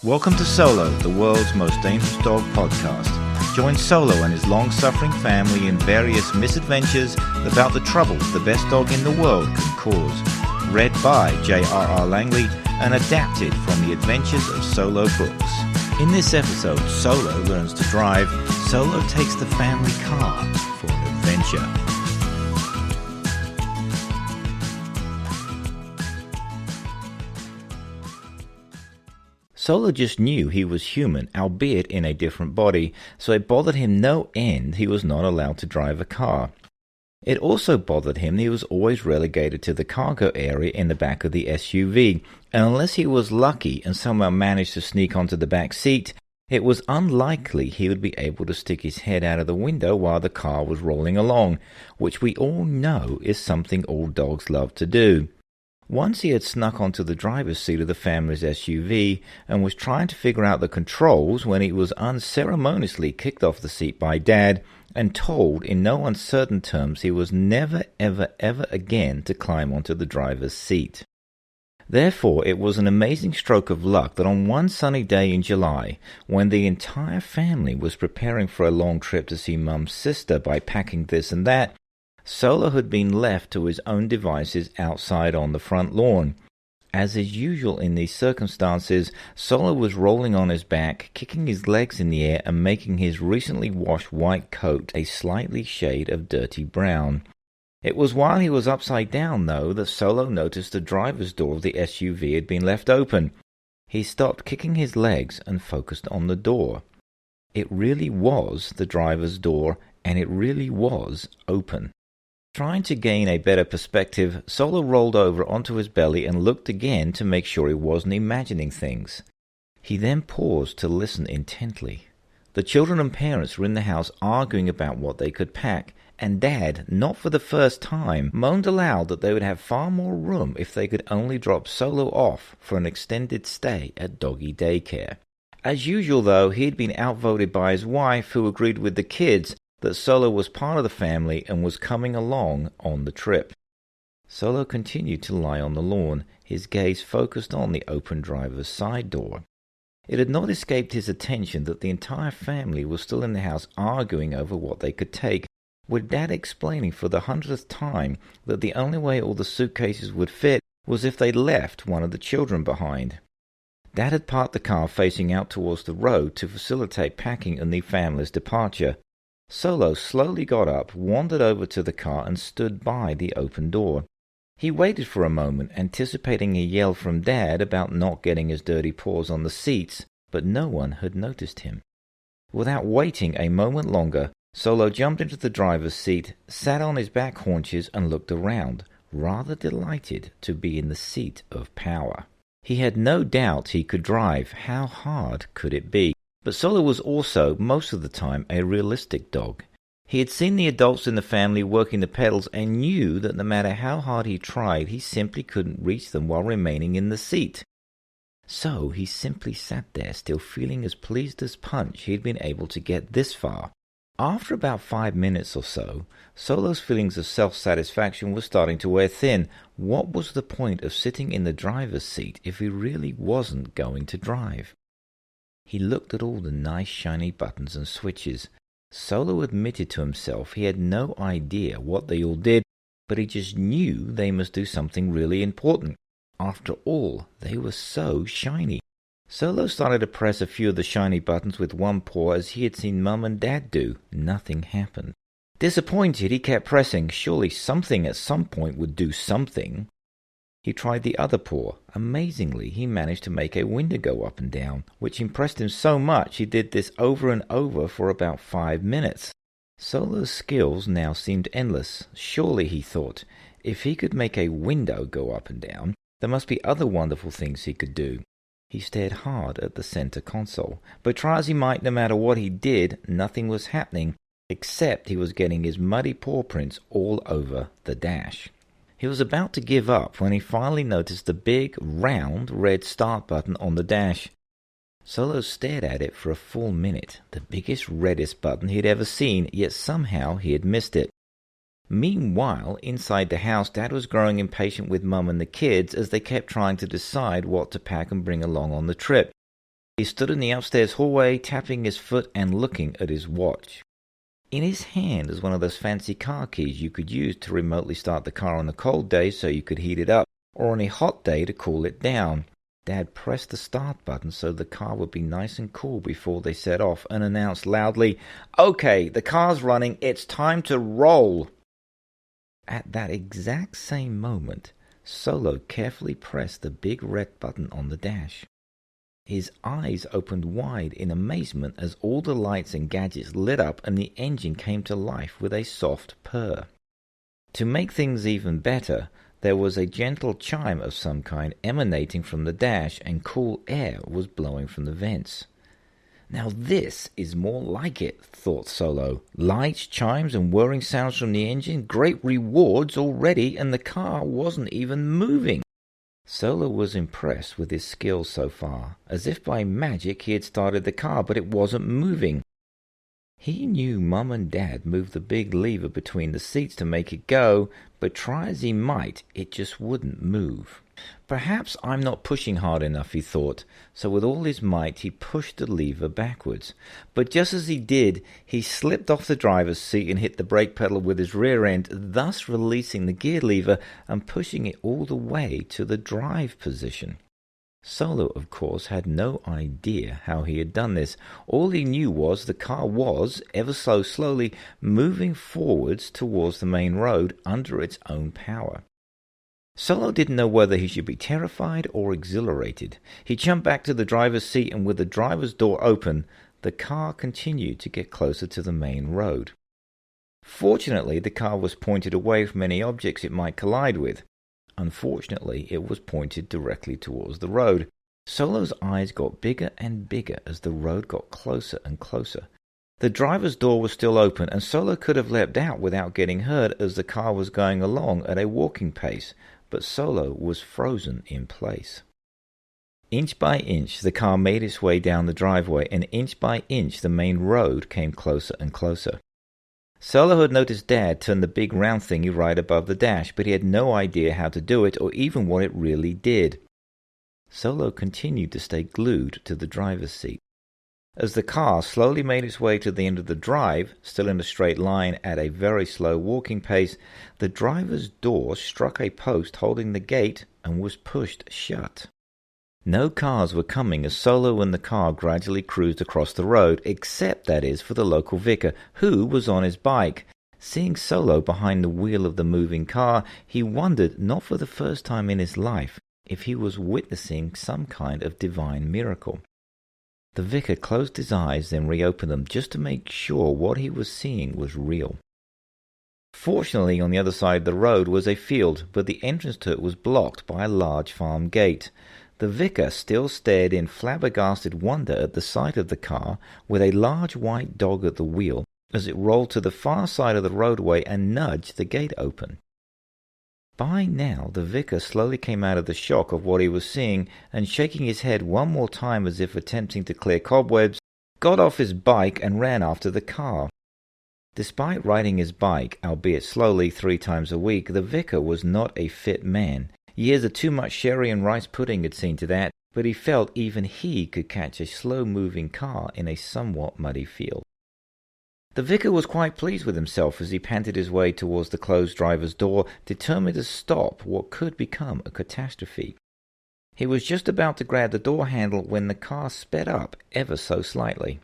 Welcome to Solo, the world's most dangerous dog podcast. Join Solo and his long-suffering family in various misadventures about the trouble the best dog in the world can cause. Read by J.R.R. Langley and adapted from the adventures of Solo books. In this episode, Solo learns to drive. Solo takes the family car for an adventure. Solo just knew he was human, albeit in a different body, so it bothered him no end he was not allowed to drive a car. It also bothered him that he was always relegated to the cargo area in the back of the SUV, and unless he was lucky and somehow managed to sneak onto the back seat, it was unlikely he would be able to stick his head out of the window while the car was rolling along, which we all know is something all dogs love to do. Once he had snuck onto the driver's seat of the family's SUV and was trying to figure out the controls when he was unceremoniously kicked off the seat by Dad and told in no uncertain terms he was never ever again to climb onto the driver's seat. Therefore, it was an amazing stroke of luck that on one sunny day in July, when the entire family was preparing for a long trip to see Mum's sister by packing this and that, Solo had been left to his own devices outside on the front lawn. As is usual in these circumstances, Solo was rolling on his back, kicking his legs in the air and making his recently washed white coat a slightly shade of dirty brown. It was while he was upside down, though, that Solo noticed the driver's door of the SUV had been left open. He stopped kicking his legs and focused on the door. It really was the driver's door, and it really was open. Trying to gain a better perspective, Solo rolled over onto his belly and looked again to make sure he wasn't imagining things. He then paused to listen intently. The children and parents were in the house arguing about what they could pack, and Dad, not for the first time, moaned aloud that they would have far more room if they could only drop Solo off for an extended stay at doggy daycare. As usual, though, he had been outvoted by his wife, who agreed with the kids that Solo was part of the family and was coming along on the trip. Solo continued to lie on the lawn, his gaze focused on the open driver's side door. It had not escaped his attention that the entire family was still in the house arguing over what they could take, with Dad explaining for the 100th time that the only way all the suitcases would fit was if they left one of the children behind. Dad had parked the car facing out towards the road to facilitate packing and the family's departure. Solo slowly got up, wandered over to the car and stood by the open door. He waited for a moment, anticipating a yell from Dad about not getting his dirty paws on the seats, but no one had noticed him. Without waiting a moment longer, Solo jumped into the driver's seat, sat on his back haunches and looked around, rather delighted to be in the seat of power. He had no doubt he could drive. How hard could it be? But Solo was also, most of the time, a realistic dog. He had seen the adults in the family working the pedals and knew that no matter how hard he tried, he simply couldn't reach them while remaining in the seat. So he simply sat there, still feeling as pleased as Punch he had been able to get this far. After about 5 minutes or so, Solo's feelings of self-satisfaction were starting to wear thin. What was the point of sitting in the driver's seat if he really wasn't going to drive? He looked at all the nice shiny buttons and switches. Solo admitted to himself he had no idea what they all did, but he just knew they must do something really important. After all, they were so shiny. Solo started to press a few of the shiny buttons with one paw as he had seen Mum and Dad do. Nothing happened. Disappointed, he kept pressing. Surely something at some point would do something. He tried the other paw. Amazingly, he managed to make a window go up and down, which impressed him so much he did this over and over for about 5 minutes. Solo's skills now seemed endless. Surely, he thought, if he could make a window go up and down, there must be other wonderful things he could do. He stared hard at the center console, but try as he might, no matter what he did, nothing was happening, except he was getting his muddy paw prints all over the dash. He was about to give up when he finally noticed the big, round, red start button on the dash. Solo stared at it for a full minute, the biggest, reddest button he'd ever seen, yet somehow he had missed it. Meanwhile, inside the house, Dad was growing impatient with Mum and the kids as they kept trying to decide what to pack and bring along on the trip. He stood in the upstairs hallway, tapping his foot and looking at his watch. In his hand was one of those fancy car keys you could use to remotely start the car on a cold day so you could heat it up, or on a hot day to cool it down. Dad pressed the start button so the car would be nice and cool before they set off and announced loudly, "Okay, the car's running, it's time to roll." At that exact same moment, Solo carefully pressed the big red button on the dash. His eyes opened wide in amazement as all the lights and gadgets lit up and the engine came to life with a soft purr. To make things even better, there was a gentle chime of some kind emanating from the dash and cool air was blowing from the vents. Now this is more like it, thought Solo. Lights, chimes and whirring sounds from the engine, great rewards already, and the car wasn't even moving. Solo was impressed with his skills so far. As if by magic he had started the car, but it wasn't moving. He knew Mum and Dad moved the big lever between the seats to make it go, but try as he might, it just wouldn't move. Perhaps I'm not pushing hard enough, he thought, so with all his might he pushed the lever backwards. But just as he did, he slipped off the driver's seat and hit the brake pedal with his rear end, thus releasing the gear lever and pushing it all the way to the drive position. Solo, of course, had no idea how he had done this. All he knew was the car was, ever so slowly, moving forwards towards the main road under its own power. Solo didn't know whether he should be terrified or exhilarated. He jumped back to the driver's seat and with the driver's door open, the car continued to get closer to the main road. Fortunately, the car was pointed away from any objects it might collide with. Unfortunately, it was pointed directly towards the road. Solo's eyes got bigger and bigger as the road got closer and closer. The driver's door was still open, and Solo could have leapt out without getting hurt as the car was going along at a walking pace, but Solo was frozen in place. Inch by inch, the car made its way down the driveway, and inch by inch, the main road came closer and closer. Solo had noticed Dad turn the big round thingy right above the dash, but he had no idea how to do it or even what it really did. Solo continued to stay glued to the driver's seat. As the car slowly made its way to the end of the drive, still in a straight line at a very slow walking pace, the driver's door struck a post holding the gate and was pushed shut. No cars were coming as Solo and the car gradually cruised across the road, except, that is, for the local vicar, who was on his bike. Seeing Solo behind the wheel of the moving car, he wondered, not for the first time in his life, if he was witnessing some kind of divine miracle. The vicar closed his eyes, then reopened them, just to make sure what he was seeing was real. Fortunately, on the other side of the road was a field, but the entrance to it was blocked by a large farm gate. The vicar still stared in flabbergasted wonder at the sight of the car, with a large white dog at the wheel, as it rolled to the far side of the roadway and nudged the gate open. By now, the vicar slowly came out of the shock of what he was seeing, and shaking his head one more time as if attempting to clear cobwebs, got off his bike and ran after the car. Despite riding his bike, albeit slowly 3 times a week, the vicar was not a fit man. Years of too much sherry and rice pudding had seen to that, but he felt even he could catch a slow-moving car in a somewhat muddy field. The vicar was quite pleased with himself as he panted his way towards the closed driver's door, determined to stop what could become a catastrophe. He was just about to grab the door handle when the car sped up ever so slightly.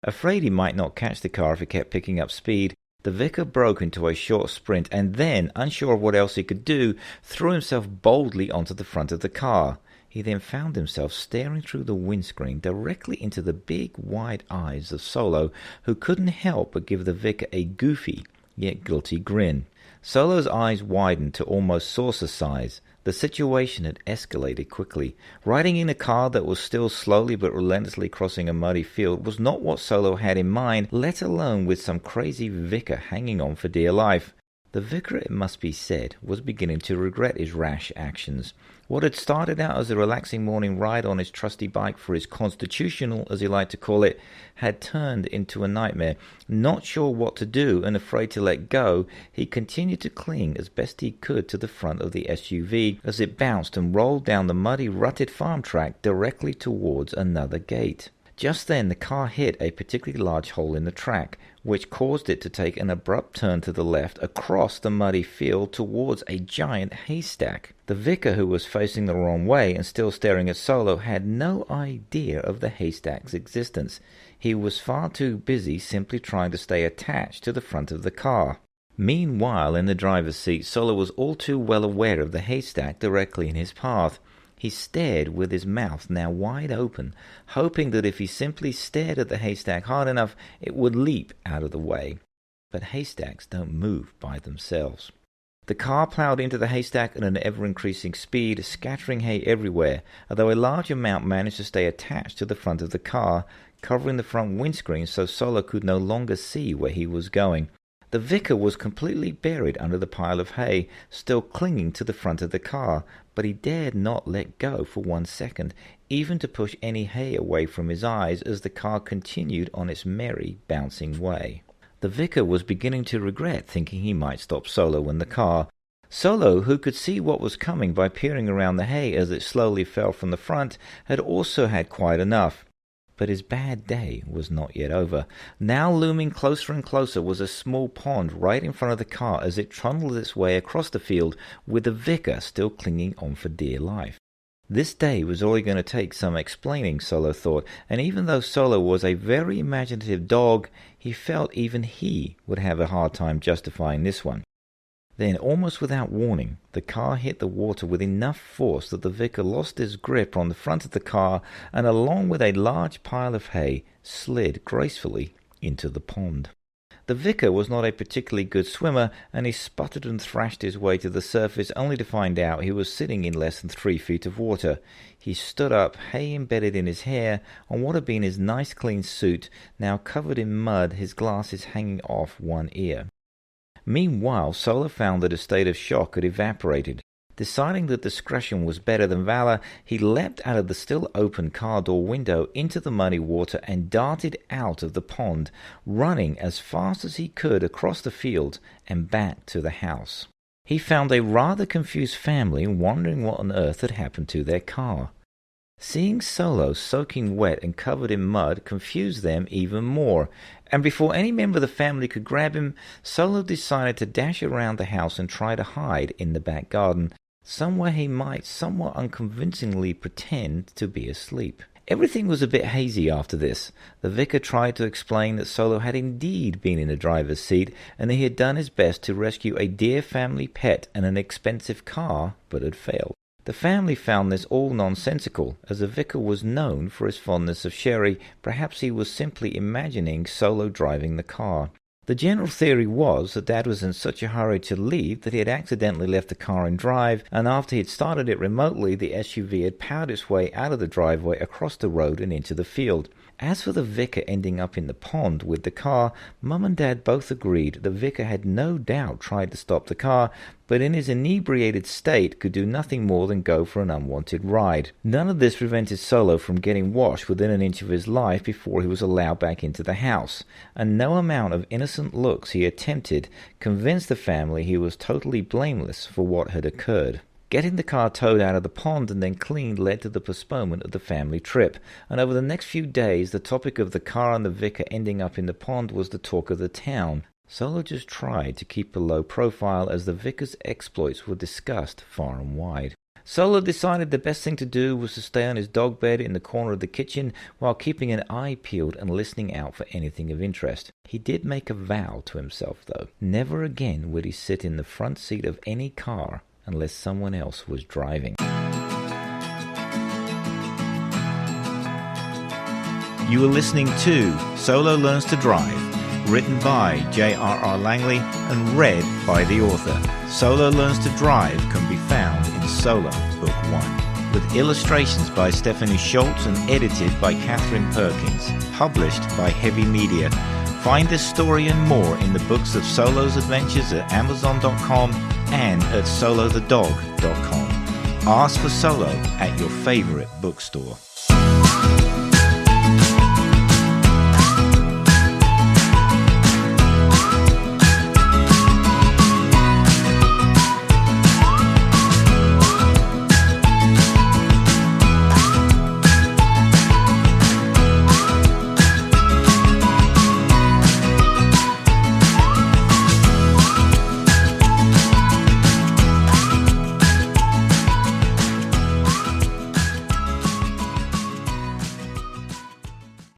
Afraid he might not catch the car if it kept picking up speed, the vicar broke into a short sprint and then, unsure of what else he could do, threw himself boldly onto the front of the car. He then found himself staring through the windscreen directly into the big, wide eyes of Solo, who couldn't help but give the vicar a goofy, yet guilty grin. Solo's eyes widened to almost saucer size. The situation had escalated quickly. Riding in a car that was still slowly but relentlessly crossing a muddy field was not what Solo had in mind, let alone with some crazy vicar hanging on for dear life. The vicar, it must be said, was beginning to regret his rash actions. What had started out as a relaxing morning ride on his trusty bike for his constitutional, as he liked to call it, had turned into a nightmare. Not sure what to do and afraid to let go, he continued to cling as best he could to the front of the SUV as it bounced and rolled down the muddy, rutted farm track directly towards another gate. Just then the car hit a particularly large hole in the track, which caused it to take an abrupt turn to the left across the muddy field towards a giant haystack. The vicar, who was facing the wrong way and still staring at Solo, had no idea of the haystack's existence. He was far too busy simply trying to stay attached to the front of the car. Meanwhile, in the driver's seat, Solo was all too well aware of the haystack directly in his path. He stared with his mouth now wide open, hoping that if he simply stared at the haystack hard enough, it would leap out of the way. But haystacks don't move by themselves. The car plowed into the haystack at an ever-increasing speed, scattering hay everywhere, although a large amount managed to stay attached to the front of the car, covering the front windscreen so Solo could no longer see where he was going. The vicar was completely buried under the pile of hay, still clinging to the front of the car, but he dared not let go for 1 second, even to push any hay away from his eyes as the car continued on its merry, bouncing way. The vicar was beginning to regret thinking he might stop Solo in the car. Solo, who could see what was coming by peering around the hay as it slowly fell from the front, had also had quite enough. But his bad day was not yet over. Now looming closer and closer was a small pond right in front of the car as it trundled its way across the field, with the vicar still clinging on for dear life. This day was only going to take some explaining, Solo thought, and even though Solo was a very imaginative dog, he felt even he would have a hard time justifying this one. Then, almost without warning, the car hit the water with enough force that the vicar lost his grip on the front of the car and, along with a large pile of hay, slid gracefully into the pond. The vicar was not a particularly good swimmer, and he sputtered and thrashed his way to the surface only to find out he was sitting in less than 3 feet of water. He stood up, hay embedded in his hair, on what had been his nice clean suit, now covered in mud, his glasses hanging off one ear. Meanwhile, Solo found that a state of shock had evaporated. Deciding that discretion was better than valor, he leapt out of the still open car door window into the muddy water and darted out of the pond, running as fast as he could across the field and back to the house. He found a rather confused family wondering what on earth had happened to their car. Seeing Solo soaking wet and covered in mud confused them even more, and before any member of the family could grab him, Solo decided to dash around the house and try to hide in the back garden, somewhere he might somewhat unconvincingly pretend to be asleep. Everything was a bit hazy after this. The vicar tried to explain that Solo had indeed been in the driver's seat, and that he had done his best to rescue a dear family pet and an expensive car, but had failed. The family found this all nonsensical, as the vicar was known for his fondness of sherry. Perhaps he was simply imagining Solo driving the car. The general theory was that Dad was in such a hurry to leave that he had accidentally left the car in drive, and after he had started it remotely, the SUV had powered its way out of the driveway across the road and into the field. As for the vicar ending up in the pond with the car, Mum and Dad both agreed the vicar had no doubt tried to stop the car, but in his inebriated state could do nothing more than go for an unwanted ride. None of this prevented Solo from getting washed within an inch of his life before he was allowed back into the house, and no amount of innocent looks he attempted convinced the family he was totally blameless for what had occurred. Getting the car towed out of the pond and then cleaned led to the postponement of the family trip, and over the next few days the topic of the car and the vicar ending up in the pond was the talk of the town. Solo just tried to keep a low profile as the vicar's exploits were discussed far and wide. Solo decided the best thing to do was to stay on his dog bed in the corner of the kitchen while keeping an eye peeled and listening out for anything of interest. He did make a vow to himself, though. Never again would he sit in the front seat of any car unless someone else was driving. You are listening to Solo Learns to Drive, written by J.R.R. Langley and read by the author. Solo Learns to Drive can be found in Solo Book 1, with illustrations by Stephanie Schultz and edited by Catherine Perkins, published by Heavy Media. Find this story and more in the books of Solo's adventures at Amazon.com and at solothedog.com. Ask for Solo at your favorite bookstore.